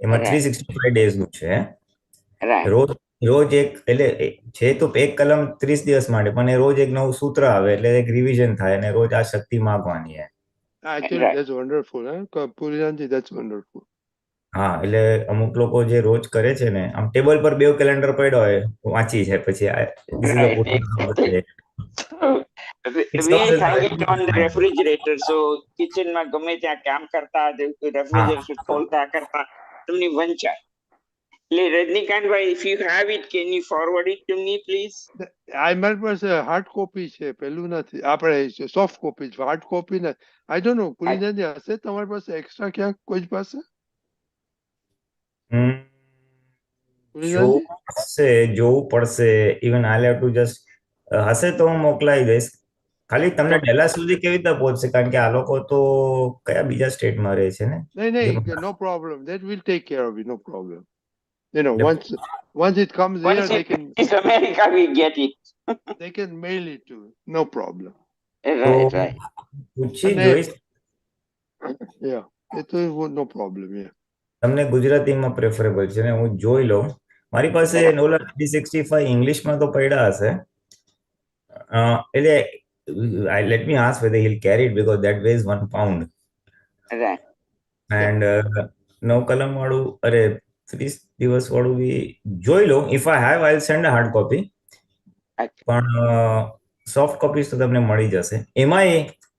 એમાં Right. 365 days નું છે. Right. રોજ રોજ એક એટલે છે તો એક કલમ 30 દિવસ માટે, પણ એ રોજ એક નવું સૂત્ર આવે એટલે એક રિવિઝન થાય અને રોજ આ શક્તિ માગવાની છે. Actually, Right. that's wonderful. Pulinanandji, that's wonderful. હા, એટલે અમુક લોકો જે રોજ કરે છે ને, આમ ટેબલ પર બે કેલેન્ડર પડ્યો હોય, વાંચી છે પછી this is the Right. It We serves as a hang very it good on the reminder. refrigerator. So kitchen માં ગમે ત્યાં કામ કરતા refrigerator ખોલતા કરતા તમને વંચાય. એટલે રજનીકાંતભાઈ, if you have it, can you forward it to me, please? મારી પાસે હાર્ડ કોપી છે, પેલું નથી, આપણે સોફ્ટ કોપી છે, હાર્ડ કોપી ને. આઈ ડોન્ટ નો, પુલિનંદજી હશે તમારી પાસે એક્સ્ટ્રા ક્યાંક કોઈ પાસે? પુલિનંદજી જોવું પડશે. Even I have to just હશે તો હું મોકલાવી દઈશ. ખાલી તમને ડેલા સુધી કેવી રીતે પહોંચશે, કારણ કે આ લોકો તો કયા બીજા સ્ટેટમાં રહે છે ને. નહીં, no problem, that will take care of it, no problem. You know, once it comes here, they can, It's America, we get it. they can mail it to, no problem. Right, right. પૂછી જોઈશ. Yeah, it will no problem. Yeah. તમને ગુજરાતીમાં preferable છે ને, હું જોઈ લઉં. મારી પાસે ઓલા 365 ઇંગ્લિશમાં તો પડ્યા હશે. એટલે let me ask whether he'll carry it because that weighs 1 pound. Right. And 9 કલમ વાળું, અરે 30 દિવસ વાળું બી જોઈ લઉં. If I have, I'll send a hard copy. પણ સોફ્ટ કોપીઝ તો તમને મળી જશે. એમાંય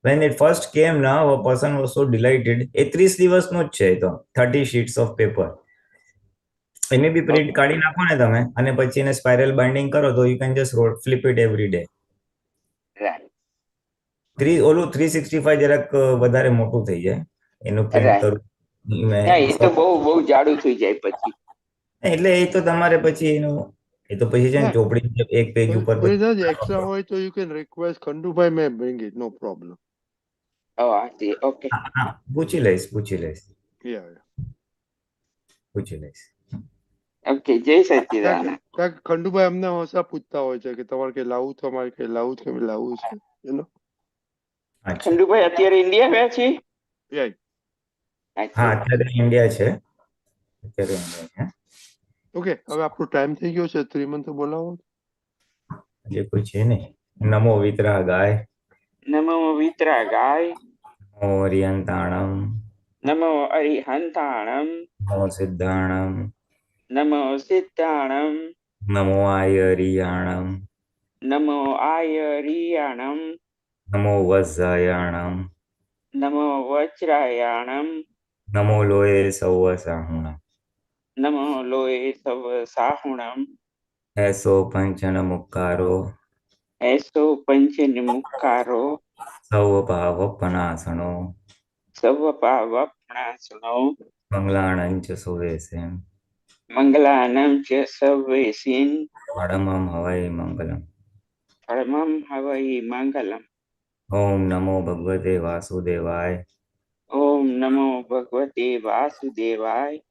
when it first came now, a person was so delighted. એ 30 દિવસનો જ છે, તો 30 sheets of paper. એને બી પ્રિન્ટ કાઢી નાખો ને તમે, અને પછી એને સ્પાઇરલ બાઇન્ડિંગ કરો તો you can just flip it every day. ઓલું 365 જરાક વધારે મોટું થઈ જાય, એનું પ્રિન્ટ કરું. એ તો બહુ જાડું થઈ જાય પછી. એટલે એ તો તમારે પછી એનું, એ તો પછી છે ને ચોપડી એક પેજ ઉપર એક્સ્ટ્રા હોય તો you can request Khandubai may bring it, no problem. Oh, I see. Okay. પૂછી લઈશ. Yeah. પૂછી લઈશ. ઓકે, જય સચ્ચિદાનંદ. ખંડુભાઈ અમને હંસા પૂછતા હોય છે કે તમારે કઈ લાવવું છે, અમારે કઈ લાવવું છે, લાવવું છે, you know. ખંડુભાઈ અત્યારે ઇન્ડિયા ગયા છે? હા, અત્યારે ઇન્ડિયા છે. ઓકે, હવે આપણો ટાઈમ થઈ ગયો છે. શ્રીમંત બોલાવો. જે કોઈ છે નહીં. નમો વિતરાગાય. નમો વિતરાગાય. નમો અરિયંતાણમ. નમો અરિહંતાણમ. નમો સિદ્ધાણમ. નમો સિદ્ધાણમ. નમો આયરિયાણમ. નમો આયરિયાણમ. નમો વજ્રાયાણમ. નમો વજ્રાયાણમ. નમો લોએ સૌ સાહુણમ. નમો લોએ સવ સાહુણમ. એસો પંચન મુક્કારો. એસો પંચન મુક્કારો. સૌ ભાવ પનાસણો. સવ ભાવ પનાસણો. મંગલાણં ચ સુવેશેમ. મંગલાનં ચ સવેસીન. પરમં હવૈ મંગલમ. પરમં હવૈ મંગલમ. ઓમ નમો ભગવતે વાસુદેવાય. ઓમ નમો ભગવતે વાસુદેવાય.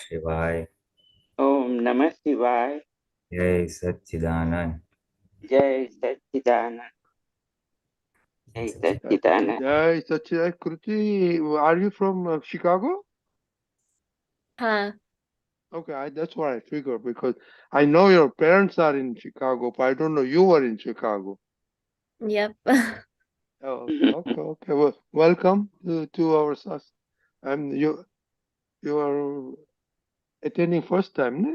શિવાય. ઓમ નમઃ શિવાય. જય સચ્ચિદાનંદ. જય સચ્ચિદાનંદ. જય સચ્ચિદાનંદ. જય સચ્ચિદાનંદ. Kruti, are you from Chicago? Okay, that's what I figured, because I know your parents are in Chicago, but I don't know you were in Chicago. Yep. Okay. Well, welcome to our class. You are attending first time, ne?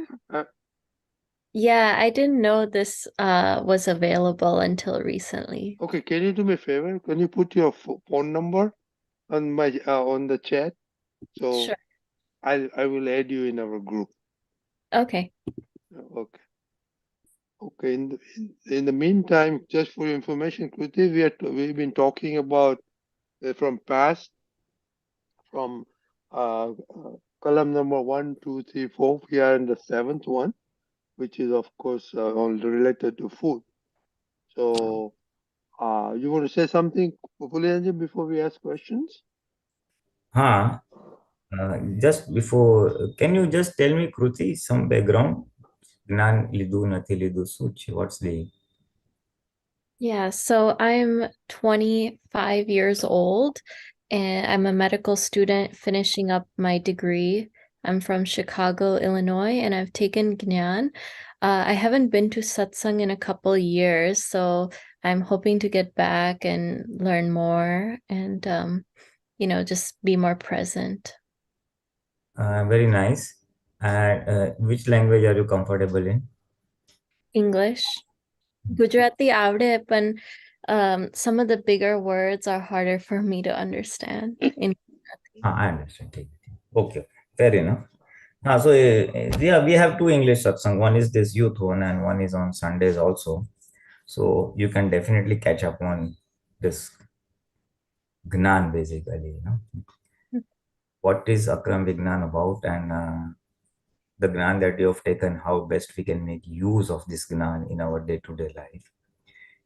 Yeah, I didn't know this was available until recently. Okay, can you do me a favor? Can you put your phone number on my on the chat? So Sure. I will add you in our group. Okay. Okay. In the meantime, just for your information, Kruti, we've been talking about from past, from column number 1, 2, 3, 4. We are in the 7th one, which is of course all related to food. So you want to say something, Pulinanandji, before we ask questions? Just before, can you just tell me, Kruti, some background? જ્ઞાન લીધું નથી લીધું શું છે? What's the... Yeah, so I'm 25 years old and I'm a medical student finishing up my degree I'm from Chicago, Illinois, and I've taken Gnan. I haven't been to Satsang in a couple years, so I'm hoping to get back and learn more and, just be more present. Very nice. And which language are you comfortable in? English. Gujarati avde, but some of the bigger words are harder for me to understand in Gujarati. I understand. Okay, fair enough. So yeah, we have two English satsang. One is this youth one, and one is on Sundays also. So you can definitely catch up on this Gnan basically. What is Akram Vignan about, and the Gnan that you have taken, how best we can make use of this Gnan in our day-to-day life.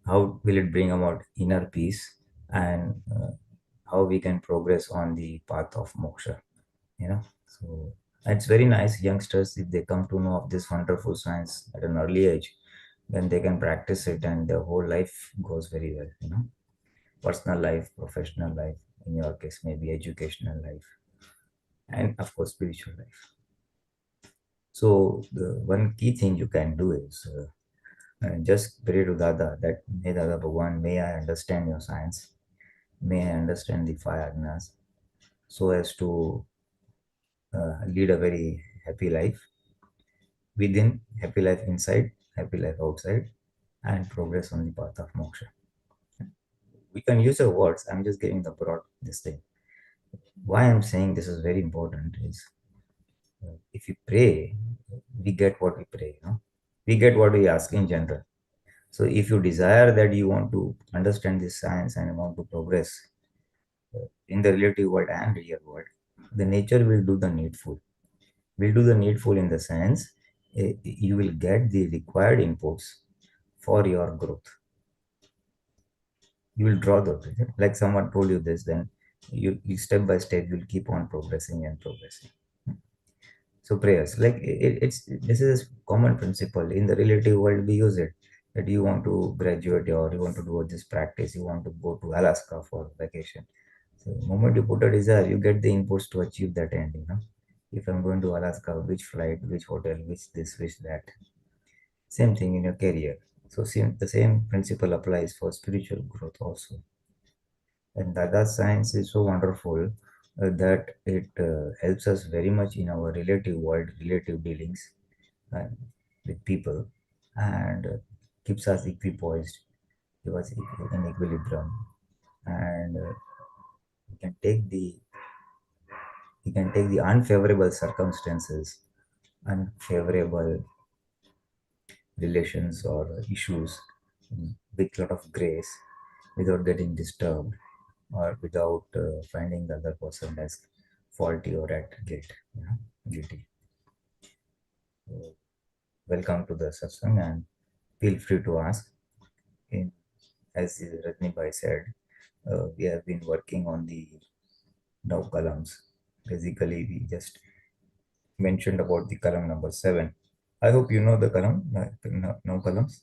How will it bring about inner peace, and how we can progress on the path of moksha. So it's very nice youngsters, if they come to know of this wonderful science at an early age, then they can practice it and their whole life goes very well. Personal life, professional life, in your case maybe educational life, and of course spiritual life. So the one key thing you can do is just pray to Dada that, may Dada Bhagwan, may I understand your science, may I understand the five agnas, so as to lead a very happy life within, happy life inside, happy life outside, and progress on the path of moksha. We can use your words. I'm just giving the broad this thing. Why I'm saying this is very important is, if you pray, we get what we pray. We get what we ask in general. So if you desire that you want to understand this science and want to progress in the relative world and real world, the nature will do the needful. Will do the needful in the sense you will get the required inputs for your growth. You will draw the, like someone told you this, then you step by step you'll keep on progressing and progressing. So prayers, like it's this is a common principle in the relative world. We use it that you want to graduate or you want to do this practice, you want to go to Alaska for vacation. So the moment you put a desire, you get the inputs to achieve that end. If I'm going to Alaska, which flight, which hotel, which this, which that. Same thing in your career. So the same principle applies for spiritual growth also. And Dada's science is so wonderful that it helps us very much in our relative world, relative dealings with people, and keeps us equipoised, keeps us in equilibrium, and we can take the unfavorable circumstances, unfavorable relations or issues with a lot of grace, without getting disturbed or without finding the other person as faulty or at guilty. So, welcome to the satsang, and feel free to ask. As Rajni Bhai said, we have been working on the now columns. Basically, we just mentioned about the column number 7. I hope you know the column, now columns.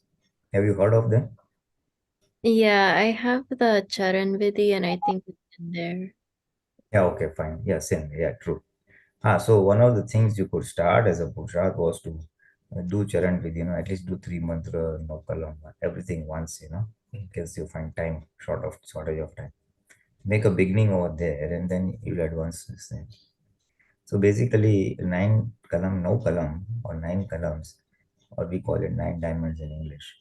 Have you heard of them? Yeah, I have the Charan Vidhi and I think it's in there. Yeah, okay, fine. Yeah, same. Yeah, true. So one of the things you could start as a Purusharth was to do Charan with, at least do 3 mantra, no kalam, everything once, in case you find time, shortage of time. Make a beginning over there and then you'll advance this thing. So basically 9 kalam, no kalam, or 9 kalams, or we call it 9 diamonds in English.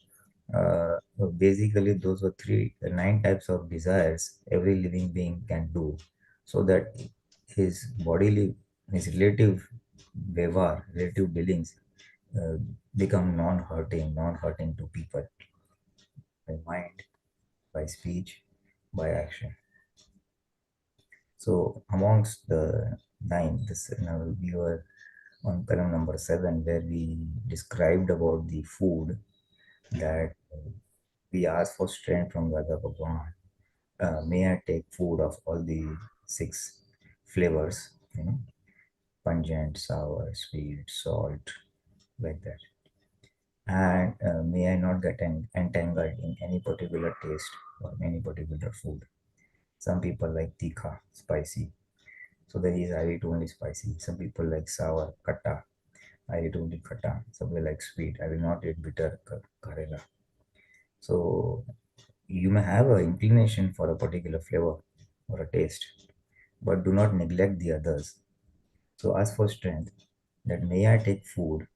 Basically those were 9 types of desires every living being can do, so that his bodily, his relative behavior, relative dealings uh, become non-hurting to people, by mind, by speech, by action. So amongst the 9, we were on column number 7, where we described about the food that we asked for strength from Dada Bhagwan. May I take food of all the 6 flavors, pungent, sour, sweet, salt, like that. And may I not get entangled in any particular taste or any particular food. Some people like tikha, spicy. So there is I eat only spicy. Some people like sour, katta. I eat only katta. Some people like sweet. I will not eat bitter karela. So you may have an inclination for a particular flavor or a taste, but do not neglect the others. So ask for strength that may I take food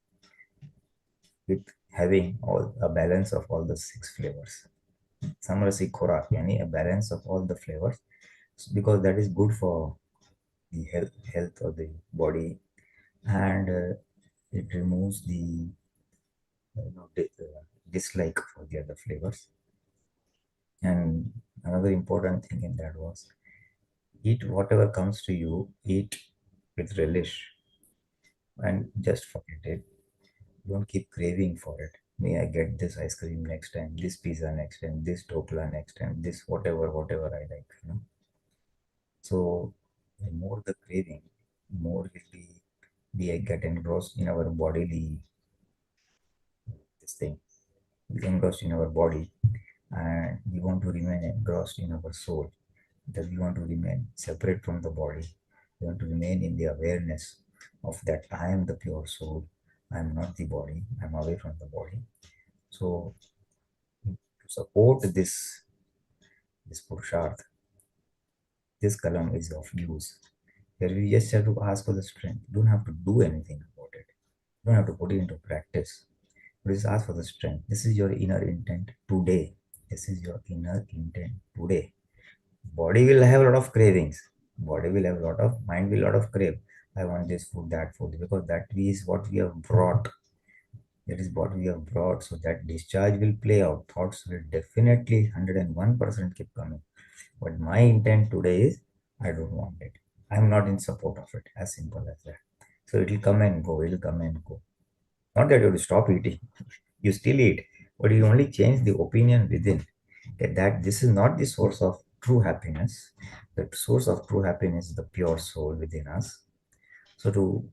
with having all a balance of all the six flavors. Samrasi khorak, yani a balance of all the flavors, because that is good for the health of the body, and it removes the dislike for the other flavors. And another important thing in that was eat whatever comes to you, eat with relish, and just forget it. Don't keep craving for it. May I get this ice cream next time, this pizza next time, this dokla next time, this whatever I like, you know. So the more the craving, more will we get engrossed in our bodily this thing, engrossed in our body, and we want to remain engrossed in our soul. That we want to remain separate from the body. We want to remain in the awareness of that I am the pure soul. I am not the body. I am away from the body. So to support this purusharth, this kalam is of use. Here we just have to ask for the strength. You don't have to do anything about it. You don't have to put it into practice. But just ask for the strength. This is your inner intent today. This is your inner intent today. Body will have a lot of cravings. Body will have a lot of, mind will a lot of crave. I want this food, that food, because that is what we have brought. That is what we have brought. So that discharge will play out. Thoughts will definitely 101% keep coming. But my intent today is I don't want it. I'm not in support of it. As simple as that. So it will come and go. It will come and go. Not that you will stop eating. You still eat, but you only change the opinion within. That this is not the source of true happiness. The source of true happiness is the pure soul within us. So to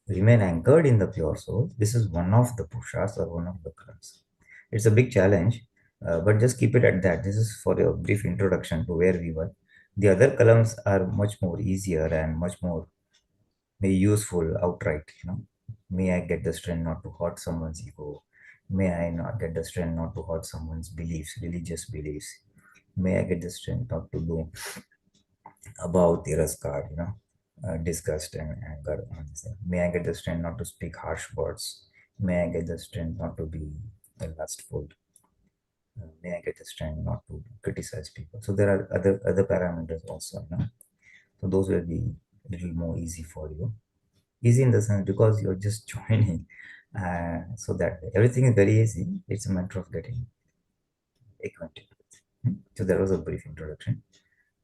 remain anchored in the pure soul, this is one of the pushas or one of the colors. It's a big challenge, but just keep it at that. This is for a brief introduction to where we were. The other columns are much more easier and much more useful outright. You know, may I get the strength not to hurt someone's ego. May I not get the strength not to hurt someone's beliefs, religious beliefs. May I get the strength not to do about tiraskar, disgust and anger. May I get the strength not to speak harsh words. May I get the strength not to be lustful. May I get the strength not to criticize people. So there are other parameters also. So those will be a little more easy for you. Easy in the sense because you're just joining. So that everything is very easy. It's a matter of getting acquainted with. So that was a brief introduction.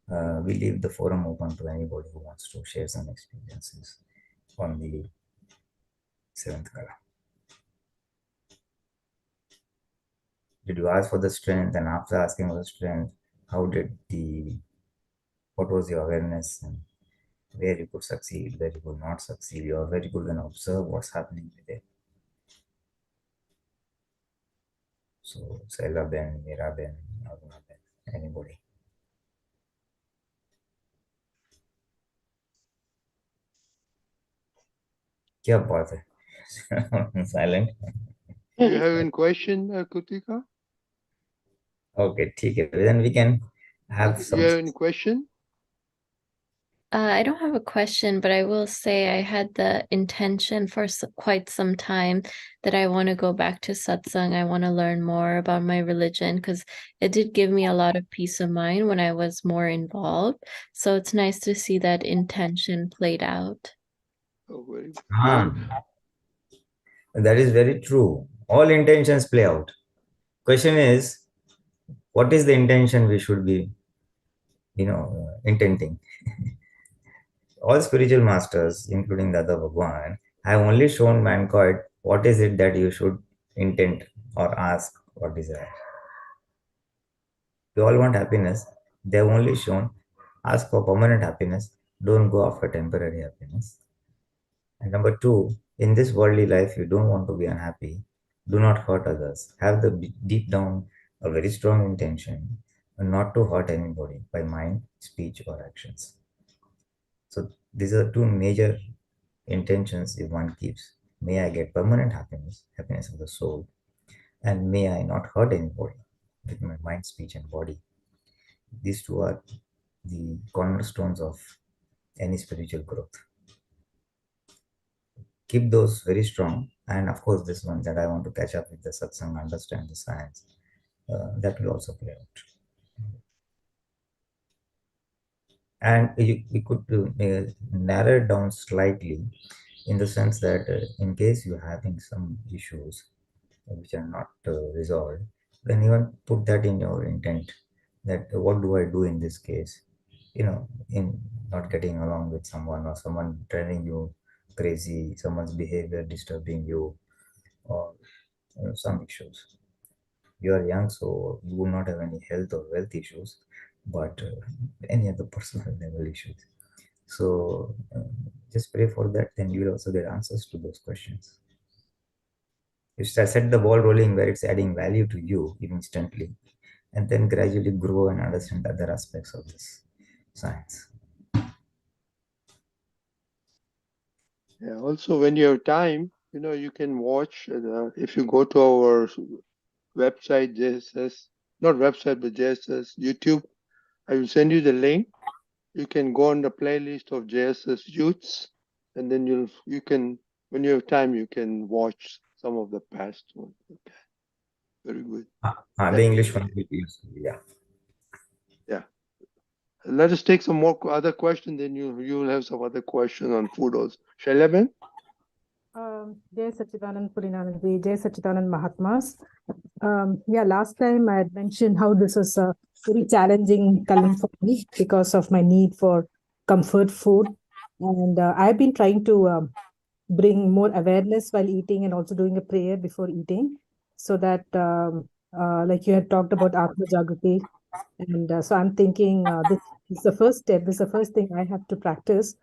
We leave the forum open to anybody who wants to share some experiences on the seventh kala. Did you ask for the strength? And after asking for the strength, what was your awareness and where you could succeed, where you could not succeed, or where you could then observe what's happening with it? So, Saila Ben, Mira Ben, Aruna Ben, anybody? क्या बात है? Silent. Do you have any question, Kutika? Okay, ठीक है. Then we can have Do some. you have any question? I don't have a question, but I will say I had the intention for quite some time that I want to go back to satsang. I want to learn more about my religion because it did give me a lot of peace of mind when I was more involved. So it's nice to see that intention played out. Oh, very good. That is very true. All intentions play out. Question is, what is the intention we should be, intending? All spiritual masters, including Dada Bhagwan, have only shown mankind what is it that you should intend or ask or desire. We all want happiness. They have only shown ask for permanent happiness. Don't go after temporary happiness. And number two, in this worldly life, you don't want to be unhappy. Do not hurt others. Have the deep down a very strong intention not to hurt anybody by mind, speech, or actions. So These are two major intentions if one keeps. May I get permanent happiness, happiness of the soul, and may I not hurt anybody with my mind, speech, and body. These two are the cornerstones of any spiritual growth. Keep those very strong. And of course, this one that I want to catch up with the satsang, understand the science, that will also play out. And we could narrow it down slightly in the sense that in case you're having some issues which are not resolved, then even put that in your intent that what do I do in this case? In not getting along with someone or someone driving you crazy, someone's behavior disturbing you, or some issues. You are young, so you will not have any health or wealth issues, but any other personal level issues. So just pray for that, then you will also get answers to those questions. You set the ball rolling where it's adding value to you instantly, and then gradually grow and understand other aspects of this science. Yeah, also, when you have time, you can watch, if you go to our website, JSS, not website, but JSS YouTube, I will send you the link. You can go on the playlist of JSS Youths, and then you can, when you have time, you can watch some of the past ones. Okay. Very good. The English one will be useful, yeah. Yeah. Let us take some more other questions, then you will have some other questions on food also. Shailaben? Jai Sachidanand Pulinanandji, Jai Sachidanand Mahatmas. Yeah, last time I had mentioned how this was a very challenging Kalam for me because of my need for comfort food. And I've been trying to bring more awareness while eating and also doing a prayer before eating so that, like you had talked about Atma Jagrati. And so I'm thinking this is the first step, this is the first thing I have to practice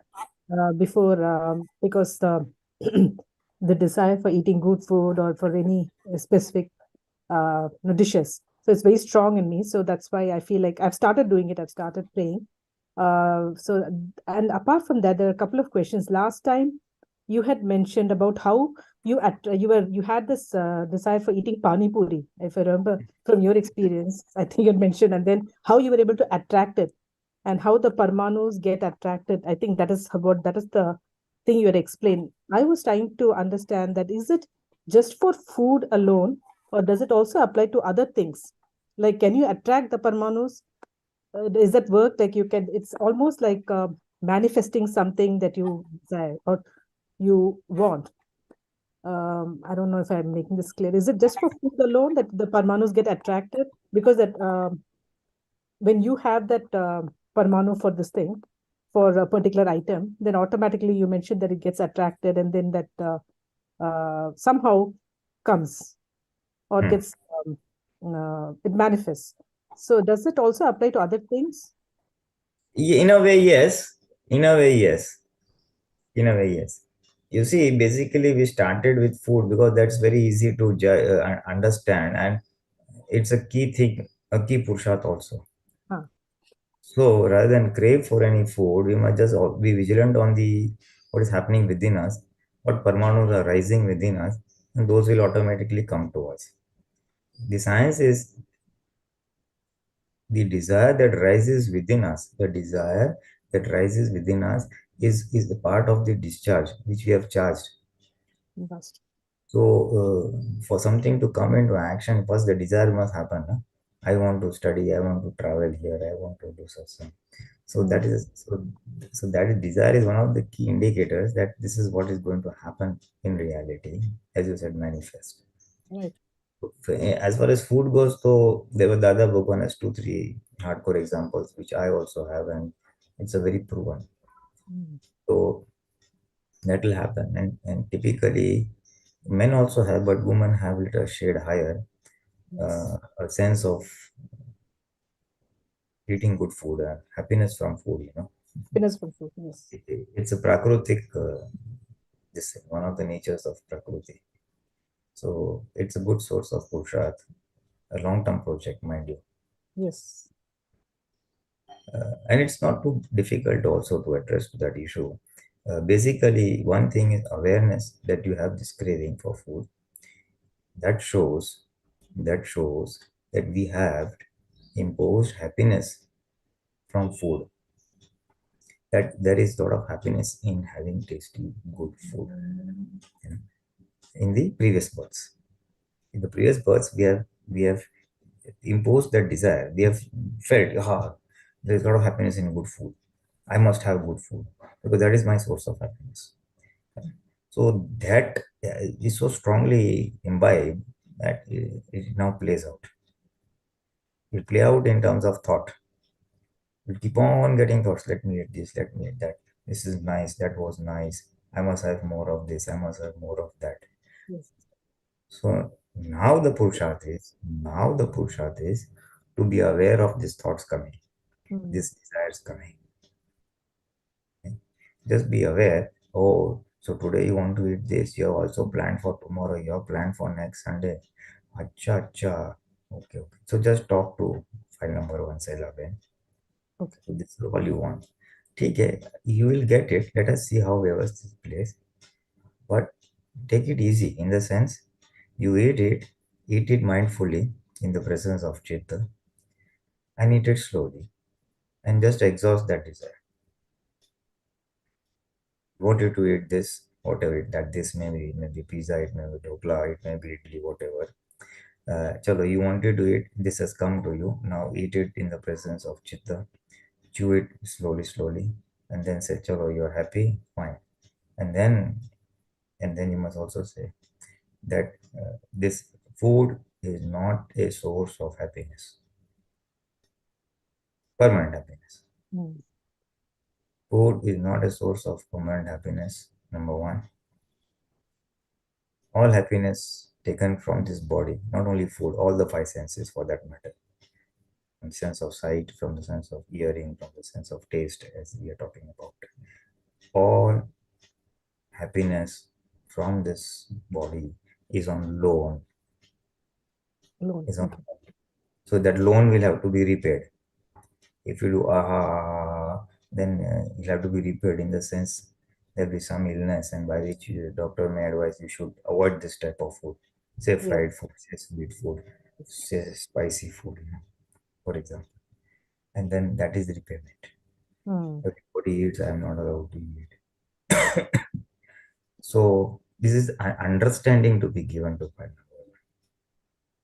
before, because the desire for eating good food or for any specific dishes. So it's very strong in me. So that's why I feel like I've started doing it. I've started praying. And apart from that, there are a couple of questions. Last time you had mentioned about how you had this desire for eating pani puri, if I remember from your experience. I think you had mentioned, and then how you were able to attract it, and how the parmanus get attracted. I think that is the thing you had explained. I was trying to understand that, is it just for food alone, or does it also apply to other things? Like, can you attract the parmanus? Is that work? Like it's almost like manifesting something that you desire or you want. I don't know if I'm making this clear. Is it just for food alone that the parmanus get attracted? Because that when you have that parmanu for this thing, for a particular item, then automatically you mentioned that it gets attracted, and then that somehow comes or gets it manifests. So does it also apply to other things? In a way, yes. In a way, yes. In a way, yes. You see, basically, we started with food because that's very easy to understand, and it's a key thing, a key purusharth also. Huh. So rather than crave for any food, we must just be vigilant on what is happening within us, what parmanus are rising within us, and those will automatically come to us. The science is the desire that rises within us. The desire that rises within us is the part of the discharge which we have charged. So for something to come into action, first the desire must happen. Huh? I want to study, I want to travel here, I want to do something. So that is desire is one of the key indicators that this is what is going to happen in reality, as you said, manifest. Right. As far as food goes, so there were Dada Bhagwan has 2-3 hardcore examples, which I also have, and it's a very proven. So that will happen, and typically men also have, but women have a little shade higher, a sense of eating good food and happiness from food. Happiness from food, yes. It's a prakrutik, this one of the natures of prakriti. So it's a good source of purusharth, a long-term project, mind you. Yes. And it's not too difficult also to address that issue. Basically, one thing is awareness that you have this craving for food. That shows that we have imposed happiness from food. That there is a lot of happiness in having tasty, good food. You know, in the previous births, we have imposed that desire. We have felt, there is a lot of happiness in good food. I must have good food because that is my source of happiness. So that is so strongly imbibed that it now plays out. It play out in terms of thought. You keep on getting thoughts. Let me eat this. Let me eat that. This is nice. That was nice. I must have more of this. I must have more of that. Yes. So now the purusharth is to be aware of these thoughts coming, these desires coming. Okay? Just be aware. Oh, so today you want to eat this. You have also planned for tomorrow. You have planned for next Sunday. Acha, acha. Okay, okay. So just talk to file number 111. Okay. So this is all you want. Okay, you will get it. Let us see how Vyavasthit plays. But take it easy in the sense you eat it mindfully in the presence of Chitta and eat it slowly and just exhaust that desire. Want you to eat this, whatever that this may be pizza, it may be dokla, it may be idli, whatever. Chalo, you wanted to eat, this has come to you. Now eat it in the presence of Chitta. Chew it slowly, and then say, Chalo, you're happy, fine. And then you must also say that this food is not a source of happiness, permanent happiness. Food is not a source of permanent happiness, number one. All happiness taken from this body, not only food, all the five senses for that matter. From the sense of sight, from the sense of hearing, from the sense of taste, as we are talking about. All happiness from this body is on loan. So that loan will have to be repaid. If you do then it will have to be repaid in the sense there will be some illness and by which the doctor may advise you should avoid this type of food. Say fried food, say sweet food, say spicy food, for example. And then that is the repayment. Everybody eats, I am not allowed to eat. So this is an understanding to be given to Panda.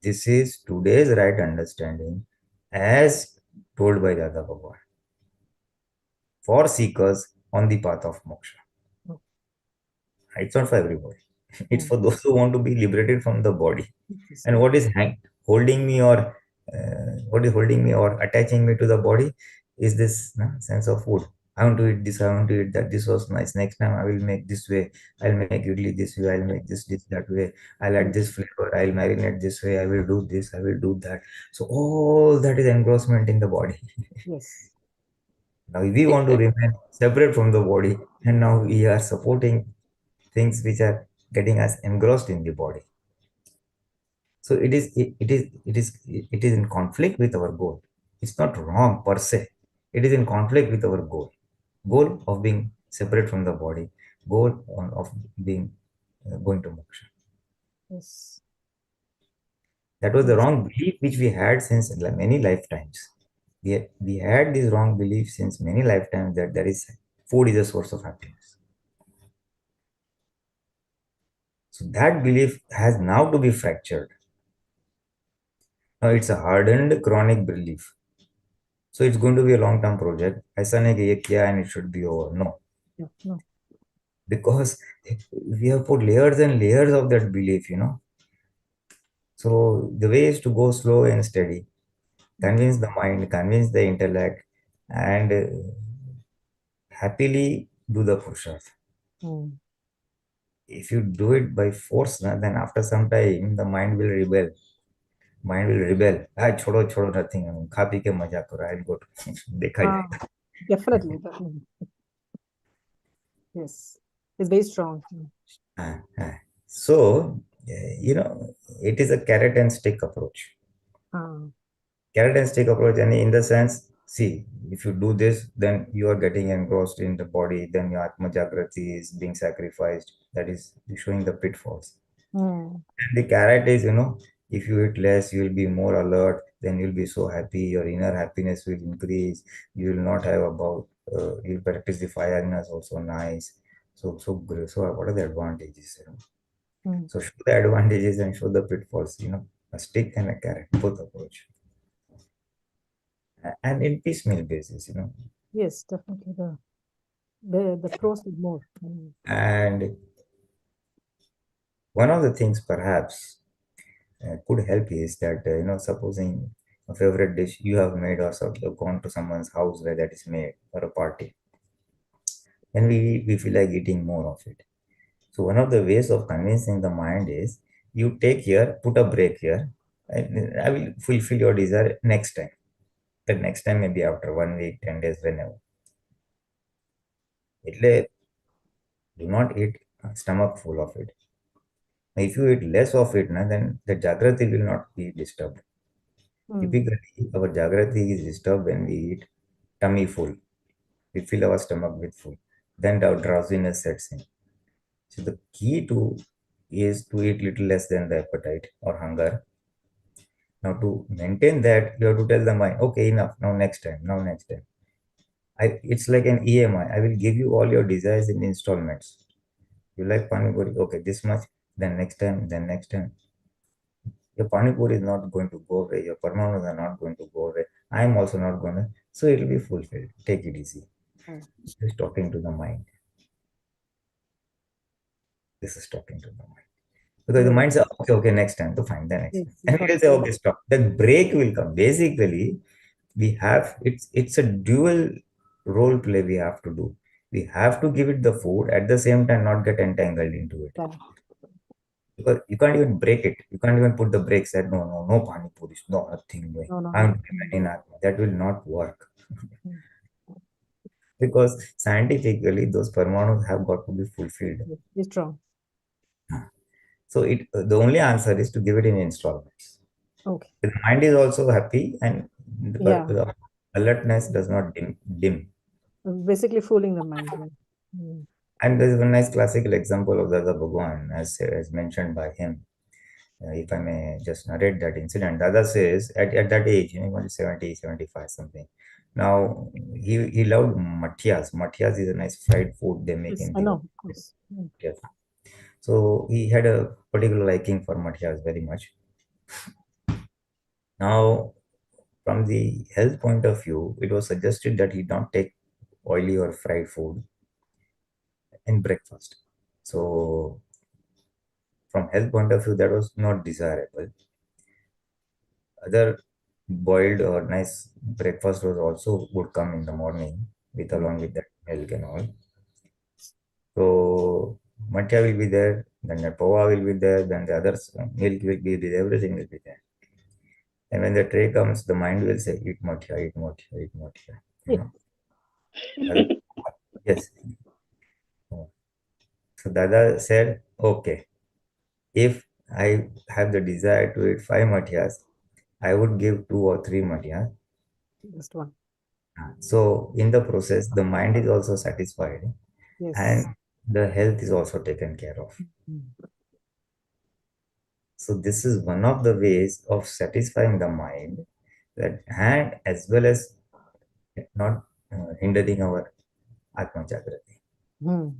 This is today's right understanding as told by Dada Bhagwan for seekers on the path of moksha. It's not for everybody. It's for those who want to be liberated from the body. And what is holding me or attaching me to the body is this sense of food. I want to eat this, I want to eat that, this was nice. Next time I will make this way, I'll make idli this way, I'll make this that way, I'll add this flavor, I'll marinate this way, I will do this, I will do that. So all that is engrossment in the body. Yes. Now we want to remain separate from the body, and now we are supporting things which are getting us engrossed in the body. So it is in conflict with our goal. It's not wrong per se. It is in conflict with our goal of being separate from the body, goal of being going to moksha. Yes. That was the wrong belief which we had since many lifetimes. We had this wrong belief since many lifetimes that there is food is a source of happiness. So that belief has now to be fractured. Now it's a hardened chronic belief. So it's going to be a long-term project. ऐसा नहीं कि ये किया and it should be over. No. No. Because we have put layers and layers of that belief, So the way is to go slow and steady. Convince the mind, convince the intellect, and happily do the push-ups. If you do it by force, then after some time, the mind will rebel. छोड़ो nothing. खा P के मजा करो. I'll go to देखा जाएगा. Definitely. Yes. It's very strong. So, it is a carrot and stick approach. Carrot and stick approach, and in the sense, See, if you do this, then you are getting engrossed in the body, then your Atma Jagrati is being sacrificed. That is showing the pitfalls. Mm. And the carrot is, if you eat less, you will be more alert, then you'll be so happy, your inner happiness will increase, you will not have about, you'll practice the fireness also nice. So great. So what are the advantages? Mm. So show the advantages and show the pitfalls, a stick and a carrot, both approach. And in piecemeal basis, Yes, definitely. The pros is more. Mm. And one of the things perhaps could help is that, supposing a favorite dish you have made or something, you've gone to someone's house where that is made for a party, and we feel like eating more of it. So one of the ways of convincing the mind is you take here, put a break here, and I will fulfill your desire next time. The next time maybe after 1 week, 10 days, whenever. Do not eat a stomach full of it. If you eat less of it, then the Jagrati will not be disturbed. Mm. Typically, our Jagrati is disturbed when we eat tummy full. We fill our stomach with food. Then our drowsiness sets in. So the key to is to eat little less than the appetite or hunger. Now to maintain that, you have to tell the mind, okay, enough. Now next time. Now next time. It's like an EMI. I will give you all your desires in installments. You like pani puri? Okay, this much. Then next time. Then next time. Your pani puri is not going to go away. Your paramanas are not going to go away. I am also not going to. So it will be fulfilled. Take it easy. Mm. Just talking to the mind. This is talking to the mind. Because the Yes. mind says, okay, okay, next time, to find the next Yes, time. you And got we'll it. say, okay, stop. The break will come. Basically, we have it's a dual role play we have to do. We have to give it the food at the same time, not get entangled into it. Yeah. Because you can't even break it. You can't even put the brakes that no, no, no pani puris, no nothing doing. No, no, I'm no. in Atma. That will not work. Mm. Because scientifically those paramanus have got to be fulfilled. Yes, it's strong. So the only answer is to give it in installments. Okay. The mind is also happy and Yeah. the alertness does not dim. Basically fooling the mind. Yeah. Mm. And there's a nice classical example of Dada Bhagwan, as mentioned by him. If I may just narrate that incident, Dada says at that age, only 70, 75 something. Now, he loved mathias. Mathias is a nice fried food they make Yes, in I know. Diwali. Of course. Mm. Yes. So he had a particular liking for mathias very much. Now, from the health point of view, it was suggested that he not take oily or fried food in breakfast. So, from health point of view, that was not desirable. Other boiled or nice breakfast was also would come in the morning with along with that milk and all. So matcha will be there, then the pova will be there, then the others milk will be there, everything will be there. And when the tray comes, the mind will say, eat matcha, eat matcha, eat matcha. Yes. So Dada said, okay, if I have the desire to eat 5 matchas, I would give 2 or 3 matchas. Just one. So in the process, the mind is also satisfied Yes. and the health is also taken care of. Mm. So this is one of the ways of satisfying the mind that and as well as not hindering our Atma Jagrati. Mm.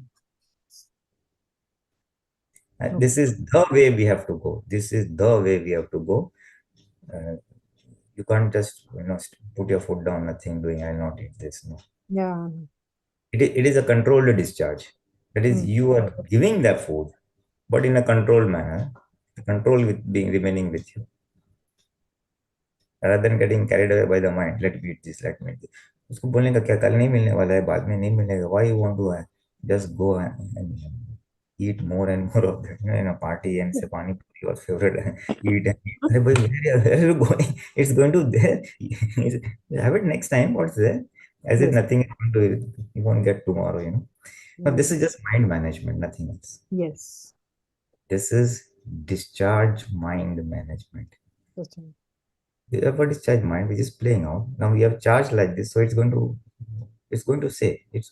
And Okay. this is the way we have to go. This is the way we have to go. You can't just put your foot down, nothing doing. I'll not eat this. No, Yeah. it is a controlled discharge. That is, Mm. you are giving that food, but in a controlled manner. The control with being remaining with you, rather than getting carried away by the mind. Let me eat this. Let me eat this. उसको बोलने का क्या, कल नहीं मिलने वाला है, बाद में नहीं मिलेगा. Why you want to just go and eat more and more of that, in a party and say pani puri your favorite, eat and eat. अरे भाई, where are you going? It's going to there. Have it next time. What's there? As if Yes. nothing is going to, you won't get tomorrow. But this Mm. is just mind management, nothing else. Yes. This is discharge mind management. Just one. What is charge mind, which is playing out. Now we have charged like this, so it's going to say, it's,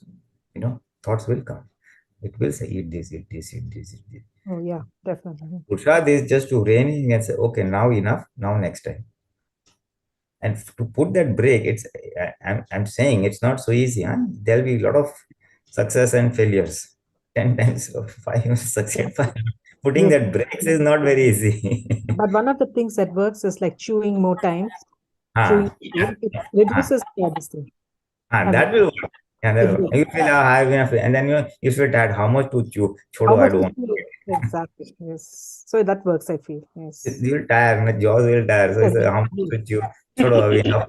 thoughts will come. It will say, eat this, eat this, eat this, eat this. Oh yeah, definitely. Purushad is just to reining and say, okay, now enough, now next time. And to put that break, I'm saying it's not so easy. Huh? There'll be a lot of success and failures. 10 times of 5 succeed, 5. Putting Yes. that breaks is not very easy. But one of the things that works is like chewing more times. Ah, Chewing food, it reduces this thing. that will work. And It will. you feel I have enough, and then you feel tired. How much to chew? How Chodo, I much don't to want. chew? Exactly. Yes. So that works, I feel. Yes. You will tire, my jaws will tire. So Yes. it's how much to chew? Chodo,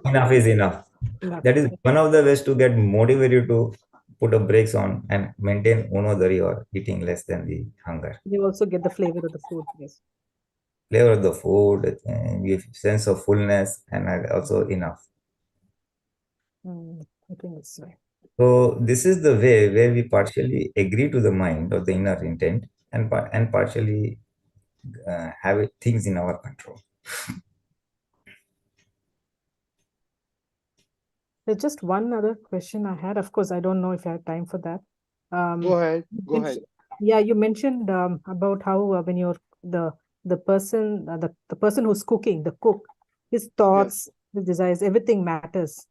enough is enough. Enough. That is one of the ways to get motivated to put a brakes on and maintain unodari, or eating less than the hunger. You also get the flavor of the food. Yes. Flavor of the food, give sense of fullness, and also enough. I think it's right. So this is the way where we partially agree to the mind or the inner intent, and partially have things in our control. There's just one other question I had. Of course, I don't know if I have time for that. Go ahead. Go ahead. Yeah, you mentioned about how when you're the person who's cooking, the cook, his thoughts, his desires, everything matters.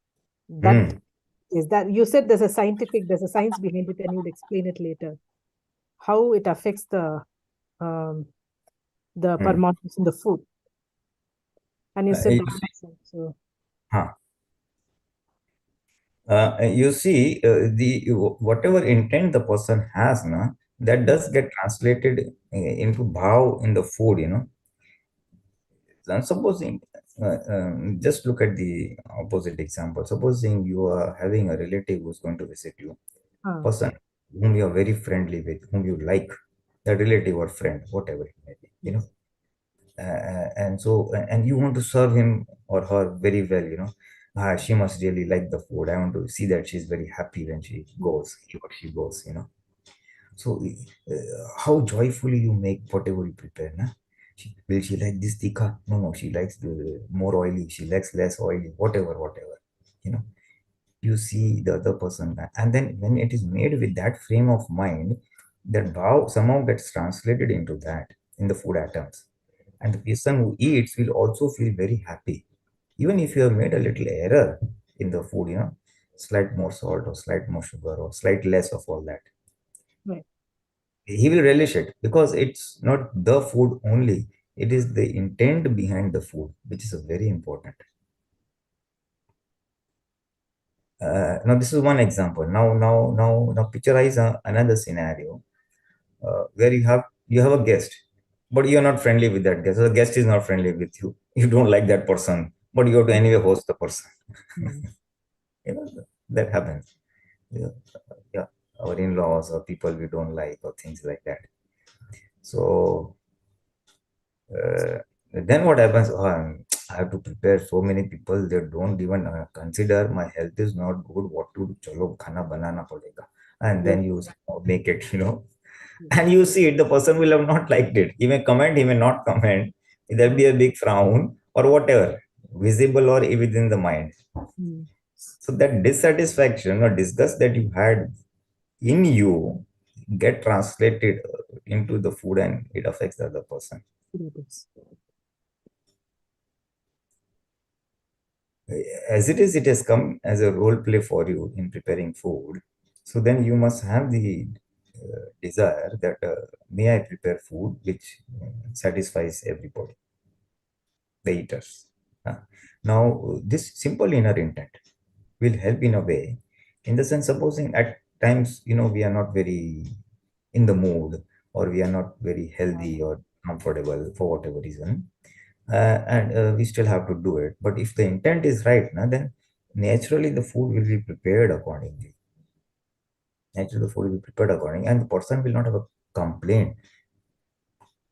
That is that you said there's a science behind it, and you'll explain it later. How it affects the paramounts in the food. And you said so. You see, whatever intent the person has, that does get translated into bhav in the food, And supposing, just look at the opposite example. Supposing you are having a relative who's going to visit you, person whom you are very friendly with, whom you like, a relative or friend, whatever it may be, and you want to serve him or her very well, she must really like the food. I want to see that she's very happy when he or she goes. So how joyfully you make whatever you prepare, will she like this tikka? No, she likes the more oily, she likes less oily, whatever, you know you see the other person, and then when it is made with that frame of mind, that vow somehow gets translated into that in the food atoms, and the person who eats will also feel very happy, even if you have made a little error in the food, slight more salt or slight more sugar or slight less of all that. Right. He will relish it because it's not the food only, it is the intent behind the food, which is very important. Now this is one example. Now picturize another scenario where you have a guest, but you are not friendly with that guest. So the guest is not friendly with you. You don't like that person, but you have to anyway host the person. That happens. Yeah, our in-laws or people we don't like or things like that. So then what happens? I have to prepare so many people. They don't even consider my health is not good. What to do? Chalo, khana banana padega. And then you make it, and you see it. The person will have not liked it. He may comment, he may not comment. There'll be a big frown or whatever, visible or within the mind. So that dissatisfaction or disgust that you had in you get translated into the food, and it affects the other person. As it has come as a role play for you in preparing food. So then you must have the desire that may I prepare food which satisfies everybody, the eaters. Now, this simple inner intent will help in a way, in the sense, supposing at times, we are not very in the mood, or we are not very healthy or comfortable for whatever reason, and we still have to do it. But if the intent is right, then naturally the food will be prepared accordingly. Naturally, the food will be prepared accordingly, and the person will not have a complaint.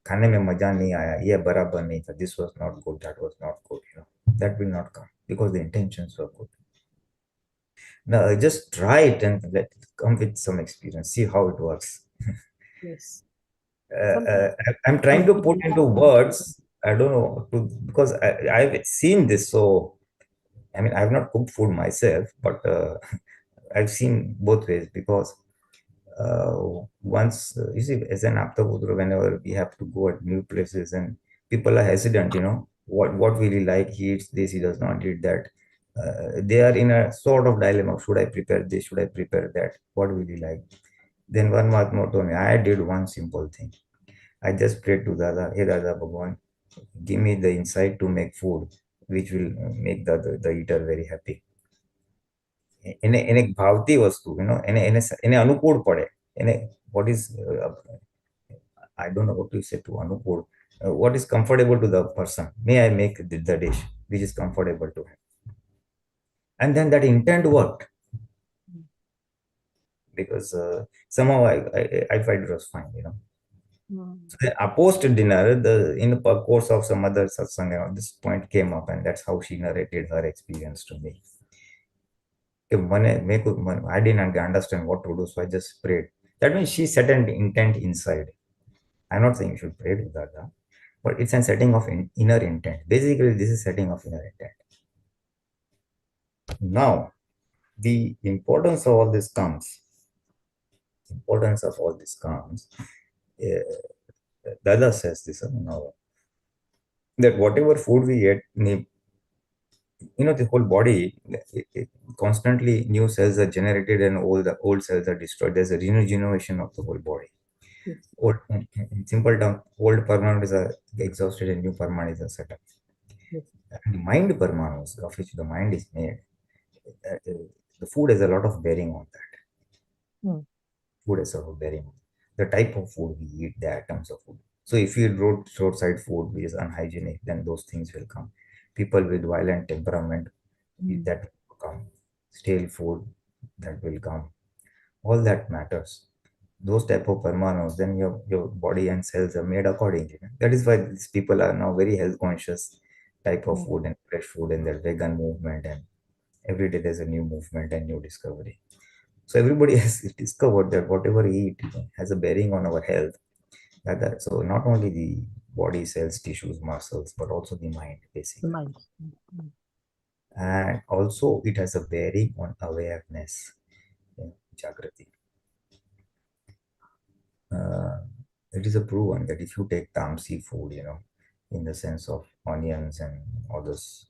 खाने में मजा नहीं आया, ये बराबर नहीं था, this was not good, that was not good. That will not come because the intentions were good. Now just try it and let it come with some experience. See how it works. Yes. I'm trying to put into words I don't know, because I've seen this. So, I mean, I've not cooked food myself, but I've seen both ways because once, you see, as an Aptaputra, whenever we have to go at new places and people are hesitant, what will he like? He eats this, he does not eat that. They are in a sort of dilemma. Should I prepare this? Should I prepare that? What will he like? Then one Mahatma told me, I did one simple thing. I just prayed to Dada, hey Dada Bhagwan, give me the insight to make food, which will make the eater very happy. એને એક ભાવતી વસ્તુ એને એને એને અનુકૂળ પડે એને what is I don't know what to say to અનુકૂળ what is comfortable to the person, may I make the dish which is comfortable to him, and then that intent worked because somehow I find it was fine. So post dinner, in the course of some other satsang, this point came up, and that's how she narrated her experience to me. I didn't understand what to do, so I just prayed. That means she set an intent inside. I'm not saying you should pray to Dada, but it's a setting of inner intent. Basically, this is setting of inner intent. Now, the importance of all this comes. Dada says this, that whatever food we eat, the whole body, constantly new cells are generated and all the old cells are destroyed. There's a regeneration of the whole body. Yes. In simple terms, old Parmanus are exhausted and new Parmanus are set up. Yes. And the mind Parmanus, of which the mind is made, the food has a lot of bearing on that. Food has a lot of bearing on the type of food we eat, the atoms of food. So if you eat roadside food which is unhygienic, then those things will come. People with violent temperament, that will come. Stale food, that will come. All that matters. Those type of parmanus, then your body and cells are made accordingly. That is why these people are now very health conscious type of food and fresh food, and their vegan movement, and every day there's a new movement and new discovery. So everybody has discovered that whatever we eat has a bearing on our health. So not only the body cells, tissues, muscles, but also the mind, basically. The mind. And also it has a bearing on awareness, Jagrati. It is a proven that if you take tamsi food, in the sense of onions and all those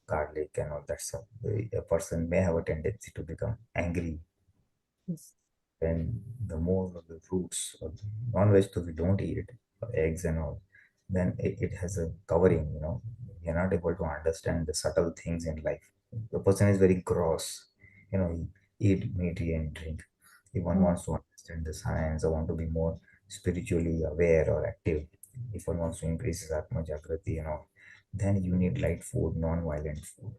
garlic and all that stuff, a person may have a tendency to become angry. Yes. And the more of the fruits or non-vegetable we don't eat, eggs and all, then it has a covering. You're not able to understand the subtle things in life. The person is very gross, he eat meat and drink. If one wants to understand the science or want to be more spiritually aware or active, if one wants to increase his Atma Jagrati, then you need light food, non-violent food.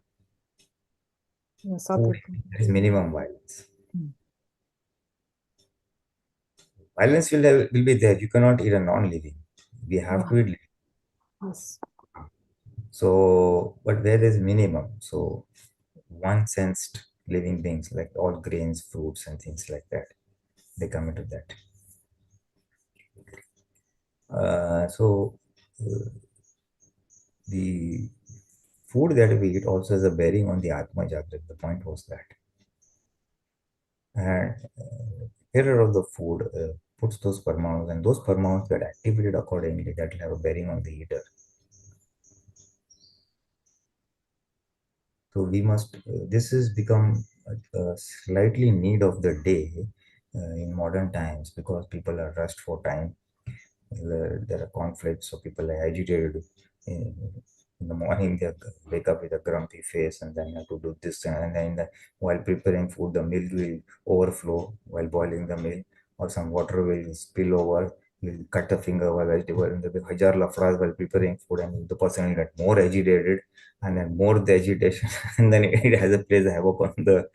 Yes, Food is minimum violence. Violence will be there. You cannot eat a non-living. We have to eat living. Yes. So, but there is minimum. So, one sensed living beings, like all grains, fruits, and things like that, they come into that. The food that we eat also has a bearing on the Atma Jagrat. The point was that. And error of the food puts those parmanus, and those parmanus get activated accordingly, that will have a bearing on the eater. So we must, this has become a slightly need of the day in modern times, because people are rushed for time. There are conflicts, so people are agitated. In the morning, they wake up with a grumpy face, and then have to do this, and then while preparing food, the milk will overflow while boiling the milk, or some water will spill over. You'll cut a finger while vegetable, and there'll be hajar lafras while preparing food, and the person will get more agitated, and then more the agitation, and then it has a plays havoc on the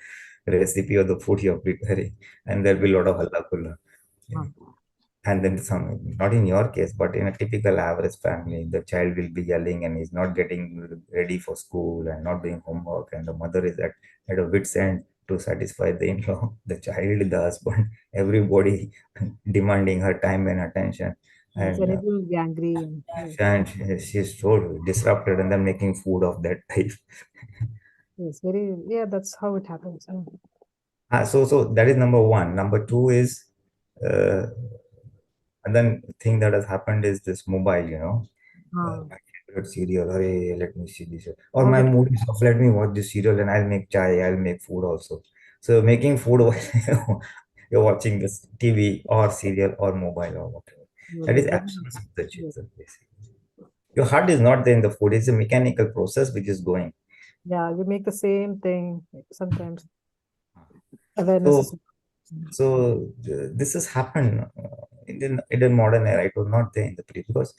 recipe of the food you're preparing, and there'll be a lot of halla kulla. And then not in your case, but in a typical average family, the child will be yelling and is not getting ready for school and not doing homework, and the mother is at a wit's end to satisfy the in-law, the child, the husband, everybody demanding her time and attention. Yes, And and everyone will be angry. And, yes, she's so disrupted, and then making food of that type. yes, that's how it happens. So that is number one. Number two is, uh, and then thing that has happened is this mobile, Ah, my favorite serial. Hey, let me see this. Or all my the mood is off. Let me watch this serial, and I'll make chai. I'll make food also. So making food while you're watching this TV or serial or mobile or whatever. That is absence of the yes. chitta, basically. Your heart is not there in the food. It's a mechanical process which is going. Yeah, you make the same thing sometimes. Awareness is. So this has happened in the modern era. It was not there in the pre, because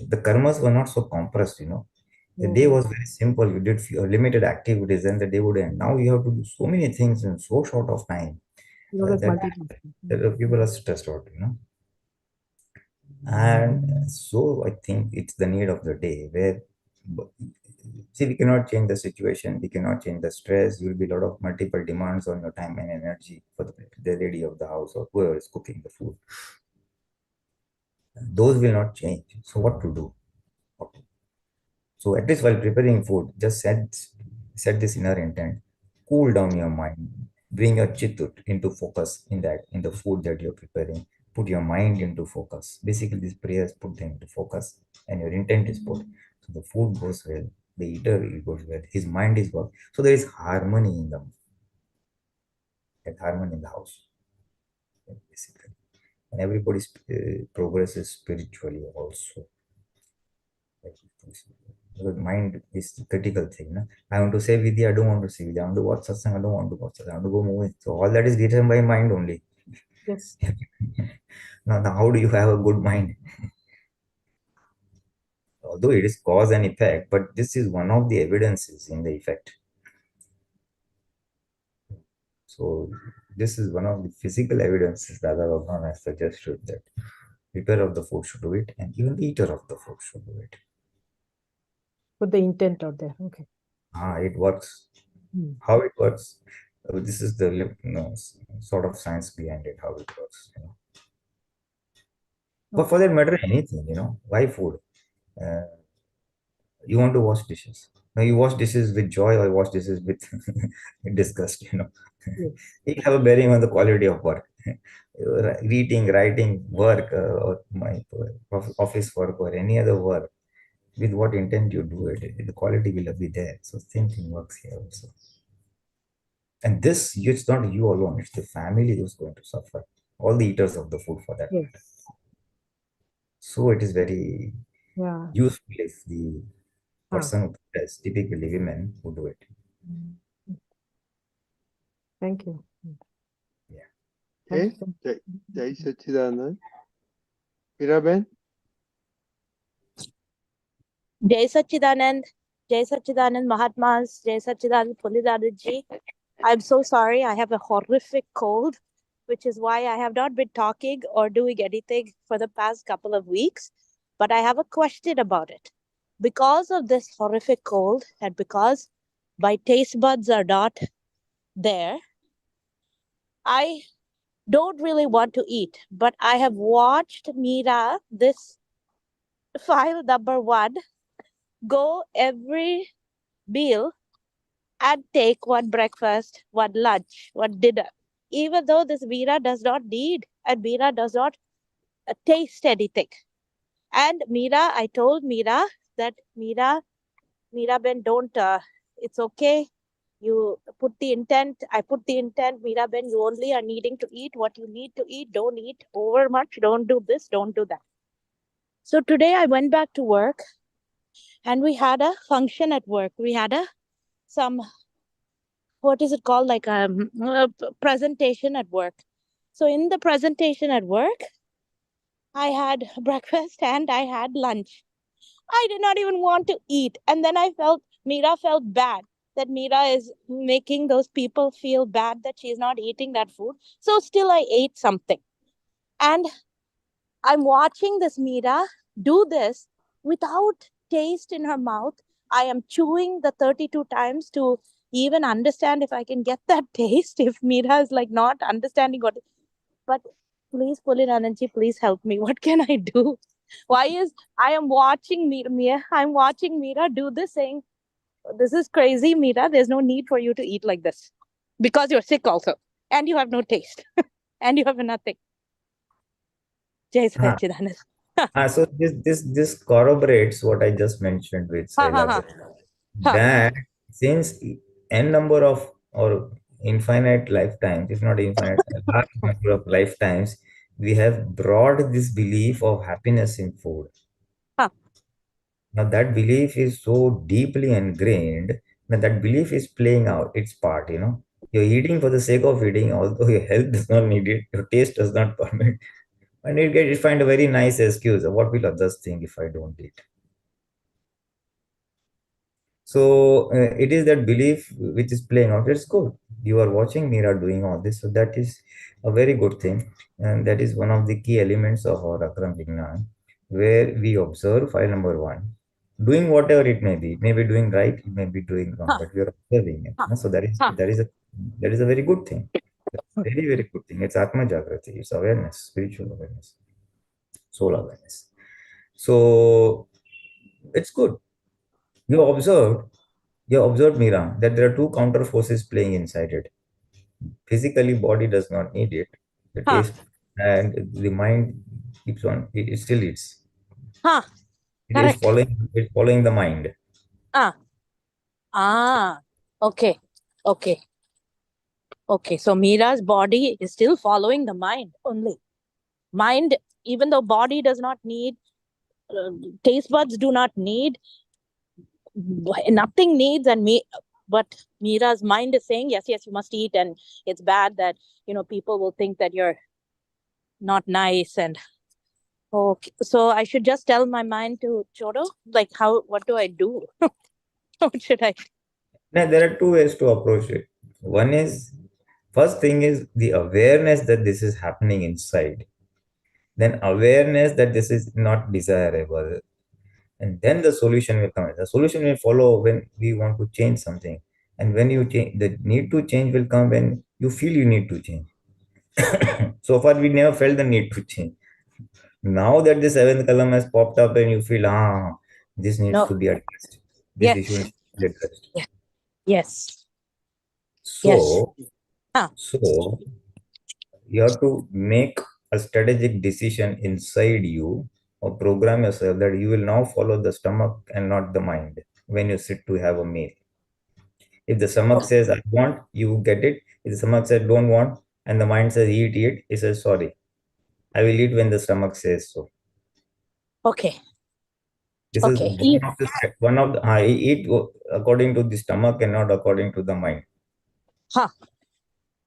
the karmas were not so compressed. The day Mhm. was very simple. You did few limited activities, and the day would end. Now you have to do so many things in so short of time Because that multitasking. people are stressed out. And so I think it's the need of the day where, see, we cannot change the situation, we cannot change the stress. Will be a lot of multiple demands on your time and energy for the lady of the house or whoever is cooking the food. Those will not change. So what to do? What to- So at least while preparing food, just set this inner intent, cool down your mind, bring your chitta into focus in the food that you're preparing. Put your mind into focus. Basically, these prayers put them into focus, and your intent is put. So the food goes well, the eater it goes well, his mind is well. So there is harmony in them, that harmony in the house, basically, and everybody's progresses spiritually also. Because mind is the critical thing. No? I want to say Vidya, I don't want to see Vidya. I want to watch Satsang, I don't want to watch Satsang. I want to go movie. So all that is written by mind only. Yes. Now, how do you have a good mind? Although it is cause and effect, but this is one of the evidences in the effect. So this is one of the physical evidences that Dada Bhagwan has suggested, that preparer of the food should do it, and even the eater of the food should do it. Put the intent out there. Okay. It works. How it works? This is the sort of science behind it. How it works. But for that matter, anything. Why food? Uh, you want to wash dishes. Now you wash dishes with joy or wash dishes with disgust. Yes. It have a bearing on the quality of work. Reading, writing, work, or my office work or any other work, with what intent you do it, the quality will be there. So same thing works here also. And this, it's not you alone, it's the family who's going to suffer. All the eaters of the food for that matter. Yes. So it is very Yeah. useful if the person who does, typically women, who do it. Thank you. Yeah. Okay. Jai Sachidanand. Miraben? Jai Sachidanand, Jai Sachidanand Mahatmas, Jai Sachidanand Pulinanandji. I'm so sorry. I have a horrific cold, which is why I have not been talking or doing anything for the past couple of weeks. But I have a question about it. Because of this horrific cold and because my taste buds are not there, I don't really want to eat. But I have watched Meera, this file number one, go every meal and take one breakfast, one lunch, one dinner. Even though this Meera does not need and Meera does not taste anything. And Meera, I told Meera that Meera Ben, don't, it's okay. You put the intent, I put the intent, Meera Ben, you only are needing to eat what you need to eat. Don't eat over much. Don't do this, don't do that. So today I went back to work and we had a function at work. We had some, what is it called, like a presentation at work. So in the presentation at work, I had breakfast and I had lunch. I did not even want to eat. And then Meera felt bad that Meera is making those people feel bad that she's not eating that food. So still I ate something. And I'm watching this Meera do this without taste in her mouth. I am chewing the 32 times to even understand if I can get that taste. If Meera is like not understanding what, but Please, Pulinanandji, please help me. What can I do? Why is I am watching Meera, I'm watching Meera do this, saying, this is crazy, Meera. There's no need for you to eat like this because you're sick also, and you have no taste, and you have nothing. Jai Sachidanand. So this corroborates what I just mentioned with Saila. That since n number of or infinite lifetimes, if not infinite, a large number of lifetimes, we have brought this belief of happiness in food. Now that belief is so deeply ingrained that that belief is playing out its part. You're eating for the sake of eating, although your health does not need it, your taste does not permit, and you find a very nice excuse. What will others think if I don't eat? So it is that belief which is playing out. It's good. You are watching Meera doing all this, so that is a very good thing, and that is one of the key elements of our Akram Vignan, where we observe file number one, doing whatever it may be doing right, it may be doing wrong, but we are observing it. So that is a very good thing. Very very good thing. It's Atma Jagrati. It's awareness, spiritual awareness, soul awareness. So it's good. You observed, Meera, that there are two counter forces playing inside it. Physically, body does not need it. The taste and the mind keeps on. It still eats. Correct. It's following the mind. Okay. So Meera's body is still following the mind only. Mind, even though body does not need, taste buds do not need, nothing needs, but Meera's mind is saying, yes, you must eat, and it's bad that, people will think that you're not nice, and okay. So I should just tell my mind to Chodo? Like, what do I do? What should I? Now, there are two ways to approach it. First thing is the awareness that this is happening inside. Then awareness that this is not desirable. And then the solution will come. The solution will follow when we want to change something. And when you change, the need to change will come when you feel you need to change. So far, we never felt the need to change. Now that the seventh column has popped up and you feel, this needs to be addressed. This issue needs to be addressed. Yes. So you have to make a strategic decision inside you or program yourself that you will now follow the stomach and not the mind when you sit to have a meal. If the stomach says, I want, you get it. If the stomach says, don't want, and the mind says, eat, it says, sorry. I will eat when the stomach says so. Okay. This is one of the I eat according to the stomach and not according to the mind.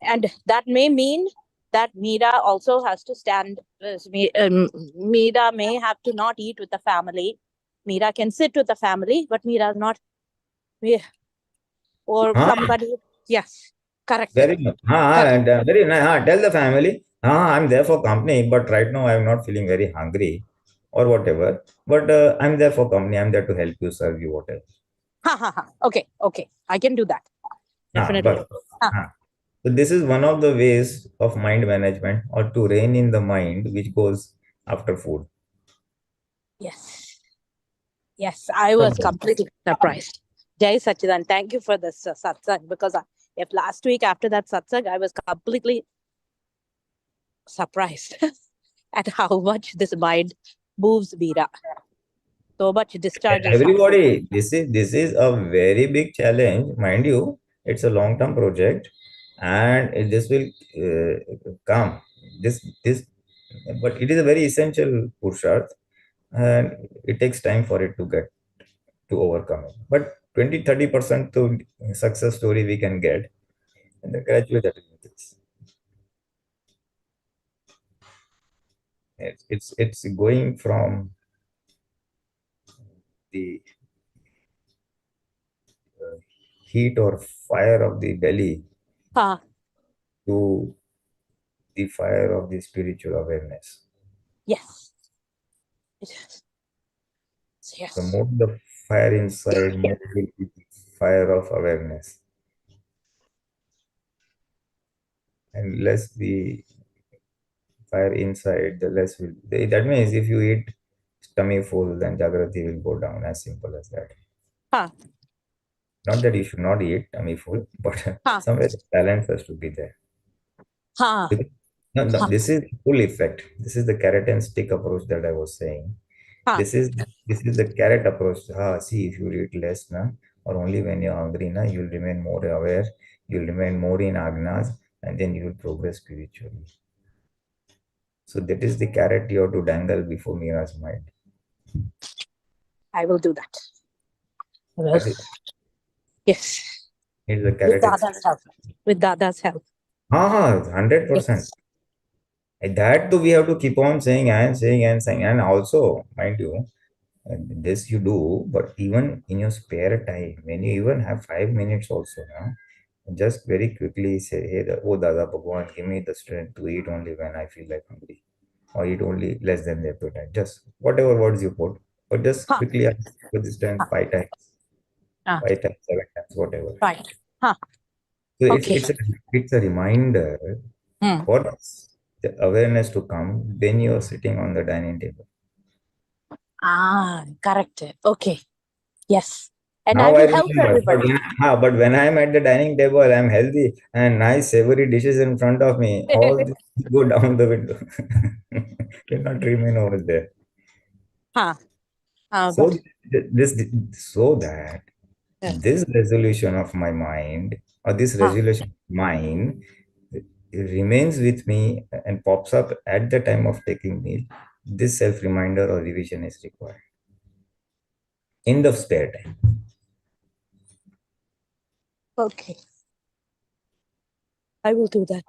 And that may mean that Meera also has to stand. Meera may have to not eat with the family. Meera can sit with the family, but Meera is not. Or somebody. Yes, correct. Very much. And very nice. Tell the family, I'm there for company, but right now I'm not feeling very hungry or whatever. But I'm there for company. I'm there to help you, serve you, whatever. Okay. I can do that. Definitely. So this is one of the ways of mind management or to rein in the mind which goes after food. Yes, I was completely surprised. Jai Sachidan, thank you for this satsang, because if last week after that satsang, I was completely surprised at how much this mind moves Meera. So much discharges. Everybody, this is a very big challenge, mind you. It's a long-term project, and this will come. But it is a very essential Purusharth, and it takes time for it to overcome it. But 20-30% to success story we can get, and then gradually that will increase. It's going from the heat or fire of the belly to the fire of the spiritual awareness. Yes. The more the fire inside, more will be the fire of awareness. And less the fire inside, the less will. That means if you eat tummy full, then Jagrati will go down. As simple as that. Huh. Not that you should not eat tummy full, but Huh. somewhere the balance has to be there. Huh. No, this is full effect. This is the carrot and stick approach that I was saying. Huh. This is the carrot approach. See, if you eat less, na, or only when you're hungry, na, you'll remain more aware, you'll remain more in agnas, and then you will progress spiritually. So that is the carrot you have to dangle before Mira's mind. I will do that. That is, Yes. it's the With carrot. Dada's help. With Dada's help. 100%. That too, we have to keep on saying and saying and saying. And also, mind you, this you do, but even in your spare time, when you even have 5 minutes also, na, just very quickly say, hey, oh Dada Bhagwan, give me the strength to eat only when I feel like hungry, or eat only less than the appetite. Just whatever words you put, but just Huh. quickly ask for the strength 5 times, 5 times, 7 times, whatever. Right. Huh. So Okay. it's a reminder Hmm. for the awareness to come when you're sitting on the dining table. Correct. Okay. Yes. And Now I I will help remember, everybody. but when I'm at the dining table, I'm healthy and nice savory dishes in front of me. All this go down the window. Will not remain over there. Huh. So that Yeah. this resolution of my mind, or this resolution of mine, it remains with me and pops up at the time of taking meal. This self reminder or revision is required in the spare time. Okay. I will do that.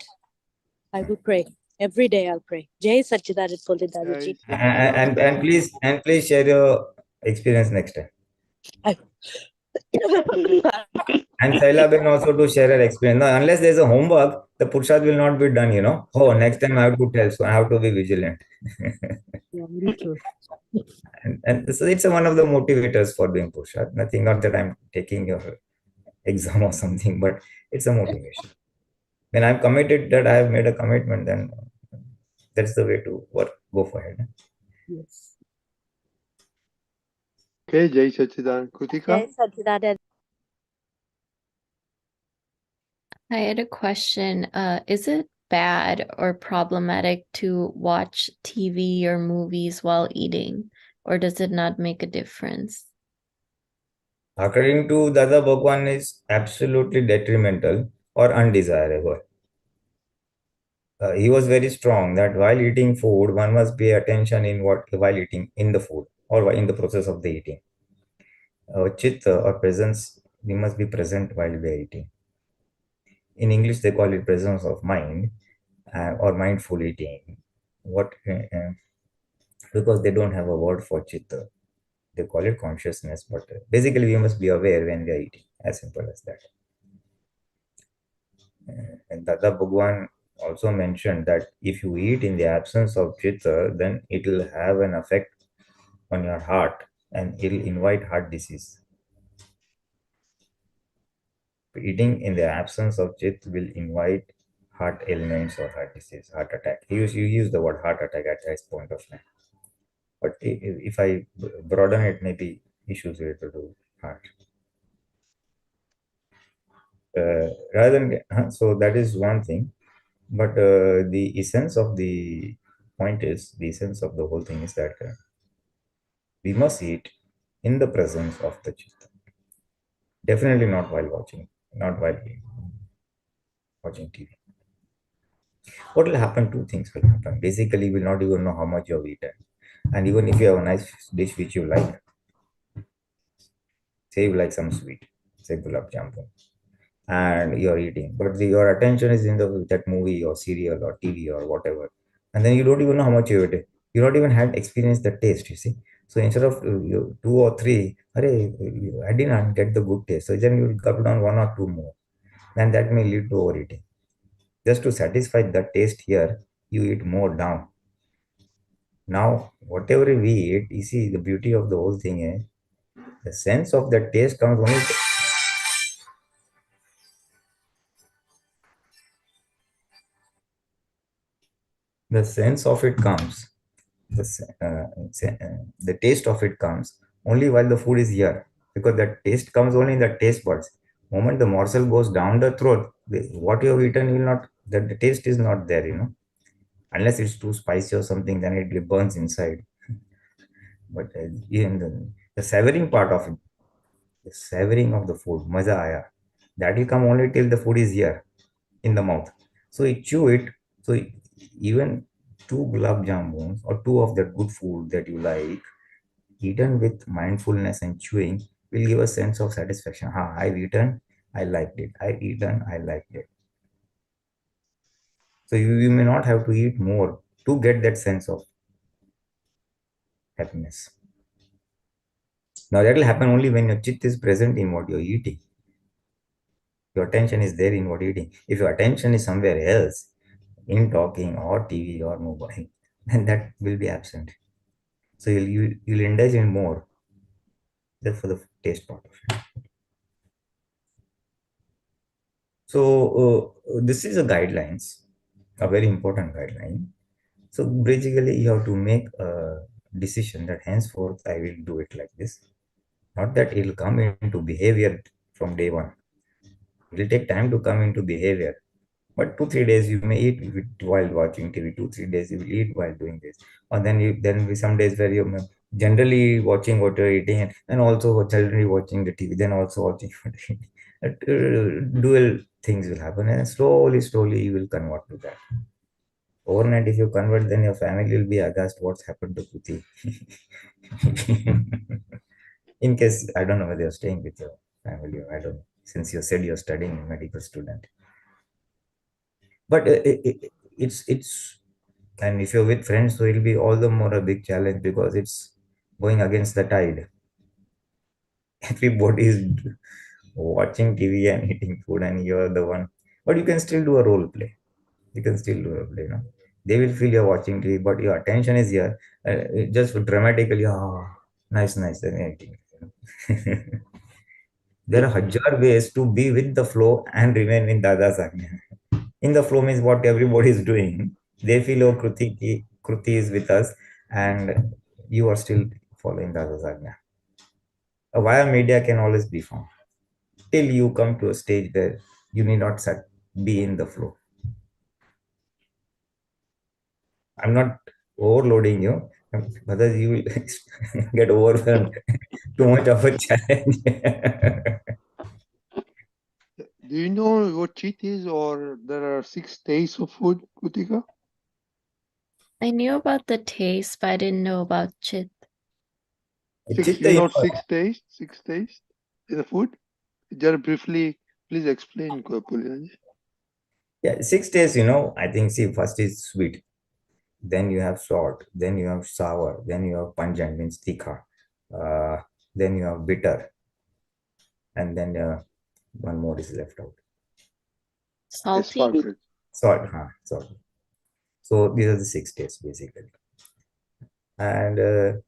I will pray. Every day I'll pray. Jai Sachidanand Pulinanandji. And please share your experience next time. And Saila Ben also to share her experience. Now, unless there's a homework, the Purushat will not be done, you know. Oh, next time I have to tell, so I have to be vigilant. Yeah, very true. And so it's one of the motivators for doing Purushat. Nothing, not that I'm taking your exam or something, but it's a motivation. When I'm committed that I have made a commitment, then that's the way to work. Go for it. Yes. Okay, Jai Sachidanand. Kritika? Jai Sachidanand. I had a question. Is it bad or problematic to watch TV or movies while eating, or does it not make a difference? According to Dada Bhagwan, is absolutely detrimental or undesirable. He was very strong that while eating food, one must pay attention in what while eating in the food or in the process of the eating. Chitta or presence, we must be present while we are eating. In English, they call it presence of mind or mindful eating. What because they don't have a word for chitta, they call it consciousness. But basically, we must be aware when we are eating. As simple as that. And Dada Bhagwan also mentioned that if you eat in the absence of chitta, then it will have an effect on your heart and it will invite heart disease. Eating in the absence of chitta will invite heart ailments or heart disease, heart attack. You use the word heart attack at this point of time. But if I broaden it, maybe issues related to heart. Rather than so that is one thing. But the essence of the point is, the essence of the whole thing is that we must eat in the presence of the chitta. Definitely not while watching, not while watching TV. What will happen? Two things will happen. Basically, you will not even know how much you have eaten. And even if you have a nice dish which you like, say you like some sweet, say gulab jamun, and you're eating, but your attention is in that movie or serial or TV or whatever, and then you don't even know how much you ate. You not even had experienced the taste. You see, so instead of two or three, I didn't get the good taste. So then you will cut down one or two more, and that may lead to overeating. Just to satisfy the taste here, you eat more down. Now, whatever we eat, you see, the beauty of the whole thing is the sense of the taste comes only. The sense of it comes, the taste of it comes only while the food is here, because that taste comes only in the taste buds. Moment the morsel goes down the throat, what you have eaten will not, that the taste is not there, unless it's too spicy or something, then it burns inside. But even the savoring part of it, the savoring of the food, maza aya, that will come only till the food is here in the mouth. So you chew it. So even two gulab jamuns or two of that good food that you like, eaten with mindfulness and chewing, will give a sense of satisfaction. Ha, I've eaten, I liked it. I've eaten, I liked it. So you may not have to eat more to get that sense of happiness. Now that will happen only when your chit is present in what you're eating. Your attention is there in what you're eating. If your attention is somewhere else, in talking or TV or mobile, then that will be absent. So you'll indulge in more just for the taste part of it. So this is a guidelines, a very important guideline. So basically, you have to make a decision that henceforth I will do it like this. Not that it will come into behavior from day one. It will take time to come into behavior. But 2 3 days you may eat while watching TV. 2 3 days you will eat while doing this, or then be some days where you're generally watching what you're eating, and also generally watching the TV. Then also watching dual things will happen, and slowly you will convert to that. Overnight, if you convert, then your family will be aghast. What's happened to Kuti? In case I don't know whether you're staying with your family, or I don't know. Since you said you're studying medical student, but it's and if you're with friends, so it'll be all the more a big challenge because it's going against the tide. Everybody is watching TV and eating food, and you're the one. But you can still do a role play. You can still do a play. They will feel you're watching TV, but your attention is here. Just dramatically, nice, and eating. There are hajar ways to be with the flow and remain in Dada's Agnya. In the flow means what everybody is doing. They feel, oh, Kruti is with us, and you are still following Dada's Agnya. A via media can always be found till you come to a stage where you need not be in the flow. I'm not overloading you, otherwise you will get overwhelmed. Too much of a challenge. Do you know what cheat is, or there are 6 days of food, Kutika? I knew about the taste, but I didn't know about chit. You know 6 days? 6 days in the food? Just briefly, please explain, Pulinanandji. Yeah, 6 days, I think, see, first is sweet. Then you have salt. Then you have sour. Then you have pungent, means tikha. Then you have bitter. And then one more is left out. Salty? Salt, salt. So these are the 6 days, basically. And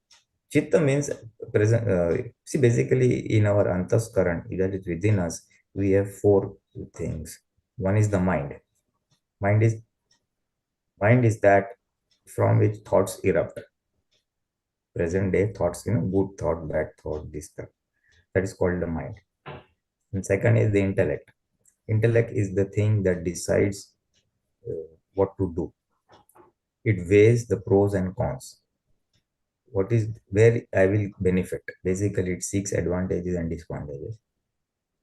chitta means present. See, basically, in our antaskaran, that is within us, we have 4 things. One is the mind. Mind is that from which thoughts erupt. Present day thoughts, good thought, bad thought, this stuff. That is called the mind. And second is the intellect. Intellect is the thing that decides what to do. It weighs the pros and cons. What is where I will benefit. Basically, it seeks advantages and disadvantages.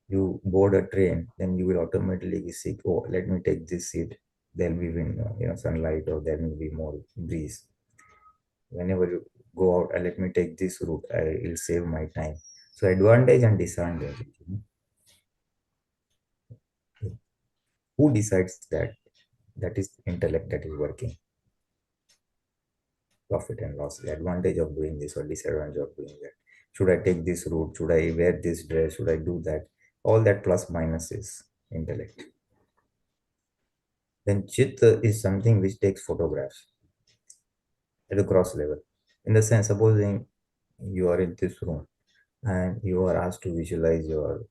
You board a train, then you will automatically seek, oh, let me take this seat. There'll be wind, sunlight, or there will be more breeze. Whenever you go out, let me take this route. It'll save my time. So advantage and disadvantage. Who decides that? That is intellect that is working. Profit and loss, the advantage of doing this or disadvantage of doing that. Should I take this route? Should I wear this dress? Should I do that? All that plus minus is intellect. Then chit is something which takes photographs at a cross level. In the sense, supposing you are in this room and you are asked to visualize your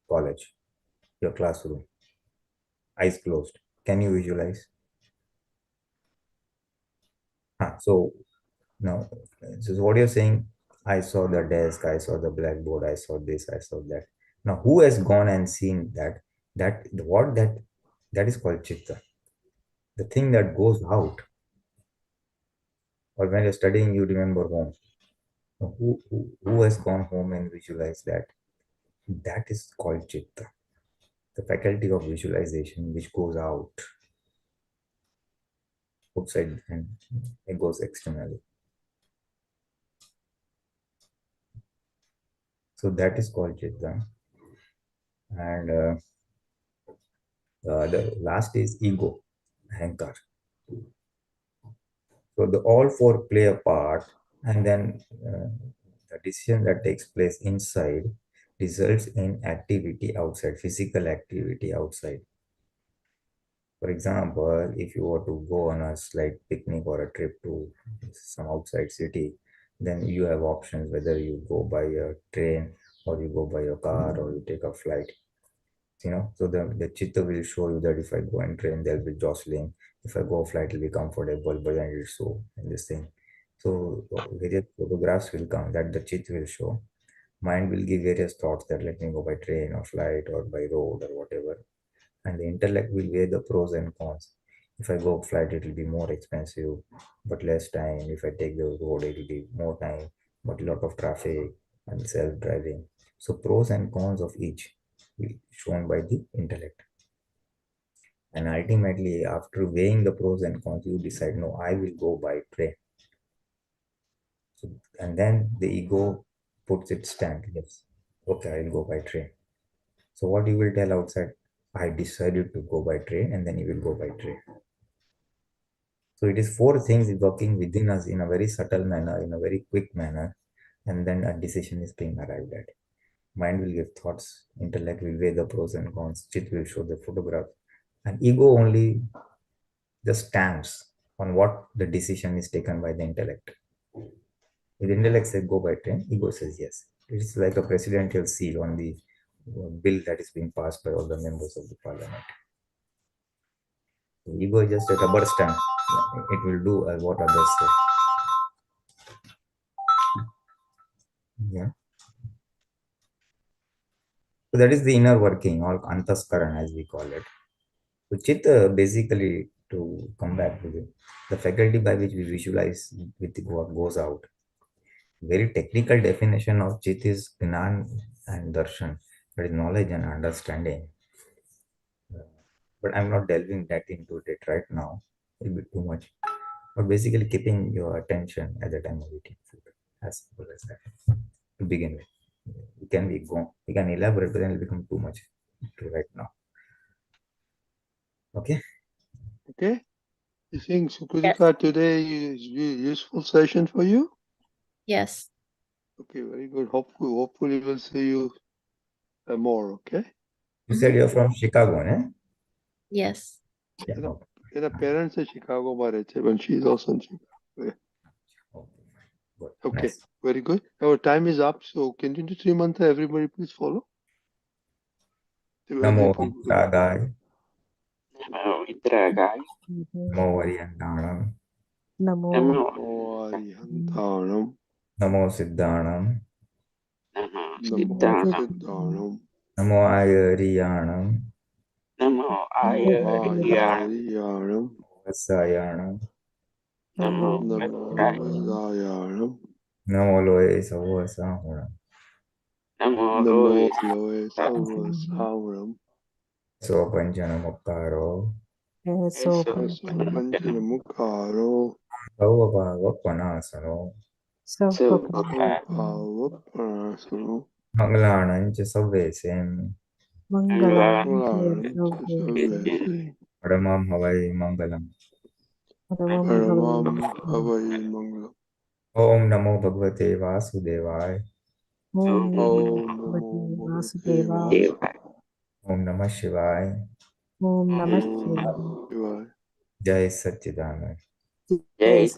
college, your classroom, eyes closed. Can you visualize? So now, so what you're saying, I saw the desk, I saw the blackboard, I saw this, I saw that. Now, who has gone and seen that? That is called chitta. The thing that goes out, or when you're studying, you remember home. Now, who has gone home and visualized that? That is called chitta, the faculty of visualization which goes out outside and it goes externally. So that is called chitta. And the last is ego, ahankar. So the all four play a part, and then the decision that takes place inside results in activity outside, physical activity outside. For example, if you were to go on a slight picnic or a trip to some outside city, then you have options whether you go by a train or you go by a car or you take a flight. So the chitta will show you that if I go and train, there'll be jostling. If I go flight, it'll be comfortable, but then it's so in this thing. So various photographs will come that the chitta will show. Mind will give various thoughts that let me go by train or flight or by road or whatever. And the intellect will weigh the pros and cons. If I go flight, it will be more expensive, but less time. If I take the road, it will be more time, but a lot of traffic and self-driving. So pros and cons of each will be shown by the intellect. And ultimately, after weighing the pros and cons, you decide, no, I will go by train. So, and then the ego puts its stamp, yes, okay, I will go by train. So what you will tell outside, I decided to go by train, and then you will go by train. So it is four things working within us in a very subtle manner, in a very quick manner, and then a decision is being arrived at. Mind will give thoughts, intellect will weigh the pros and cons, chit will show the photograph, and ego only just stamps on what the decision is taken by the intellect. If the intellect says go by train, ego says yes. It is like a presidential seal on the bill that is being passed by all the members of the parliament. The ego is just a rubber stamp. It will do what others say. Yeah. So that is the inner working, or antaskaran as we call it. So chitta basically, to come back to the faculty by which we visualize with what goes out. Very technical definition of chit is gnan and darshan, that is knowledge and understanding. But I'm not delving that into it right now. It'll be too much. But basically keeping your attention at the time of eating food. As simple as that. To begin with. We can elaborate, but then it'll become too much right now. Okay. Okay. You think Sukritika today is useful session for you? Yes. Okay, very good. Hopefully we'll see you more. Okay. You said you're from Chicago, eh? Yes. Yeah. The parents are Chicago, but she's also in Chicago. Yeah. Good. Okay, Nice. very good. Our time is up, so continue to mantra. Everybody, please follow. Namo Vitragai. Namo Vitragai. Namo Variyantanam. Namo Arihantanam. Namo Siddhanam. Namo Namo Siddhanam. Siddhanam. Namo Ayariyanam. Namo Ayariyanam. Ariyanam. Vasayanam. Namo Namo Vasayanam. Vasayanam. Namo Loe Savasahunam. Namo Namo Loe Loe Savasamuram. So Panjanam Upparo. So Panjanamukaro. Bhavabhava Panasano. Bhavapanasano. Mangalanam cha Savvesem. Mangalam. Paramam Havai Mangalam. Paramam Havai Mangalam. Om Namo Bhagavate Vasudevaya. Om Om Namo Bhagavate Vasudevaya. Om Namah Shivaya. Om Namah Om Shivaya. Jai Satchidanand. Jai